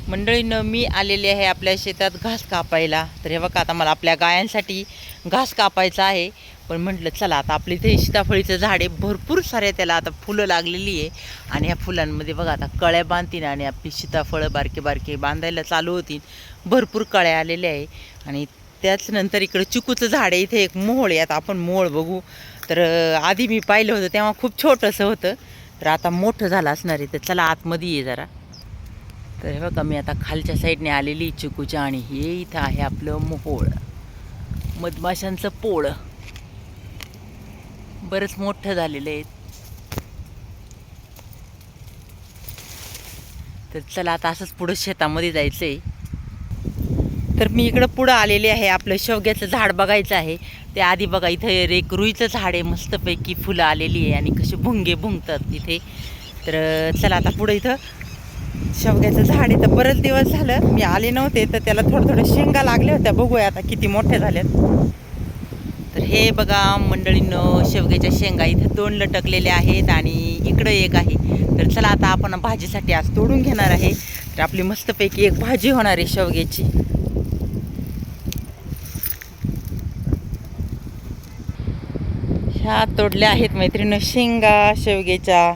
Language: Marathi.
मंडळीनं मी आलेले आहे आपल्या शेतात घास कापायला. तर हे बघा, आता मला आपल्या गायांसाठी घास कापायचा आहे. पण म्हटलं चला, आता आपल्या इथे सीताफळीचं झाड आहे, भरपूर सारे त्याला आता फुलं लागलेली आहे. आणि ह्या फुलांमध्ये बघा आता कळ्या बांधतील आणि आपली सीताफळं बारके बारके बांधायला चालू होतील. भरपूर कळ्या आलेल्या आहे. आणि त्याच नंतर इकडं चिकूचं झाड आहे. इथे एक मोहोळ आहे. आता आपण मोहोळ बघू. तर आधी मी पाहिलं होतं तेव्हा खूप छोटंसं होतं, तर आता मोठं झालं असणार आहे. तर चला आतमध्ये ये जरा. तर हे बघा, मी आता खालच्या साईडने आलेली चिकूच्या, आणि हे इथं आहे आपलं मोहोळ, मधमाशांचं पोळ. बरंच मोठं झालेलं आहे. तर चला आता असंच पुढं शेतामध्ये जायचं आहे. तर मी इकडं पुढं आलेले आहे. आपलं शेवग्याचं झाड बघायचं आहे. ते आधी बघा, इथं एक रुईचं झाड आहे, मस्तपैकी फुलं आलेली आहे आणि कसे भुंगे भुंगतात तिथे. तर चला आता पुढं इथं शेवग्याचं झाड आहे. तर बरेच दिवस झालं मी आले नव्हते, तर त्याला थोडं शेंगा लागल्या होत्या. बघूया आता किती मोठ्या झाल्यात. तर हे बघा मंडळींनो, शेवग्याच्या शेंगा इथे 2 लटकलेल्या आहेत आणि इकडं एक आहे. तर चला आता आपण भाजीसाठी आज तोडून घेणार आहे. तर आपली मस्तपैकी एक भाजी होणार आहे शेवग्याची. ह्या तोडल्या आहेत मैत्रिणी शेंगा शेवग्याच्या.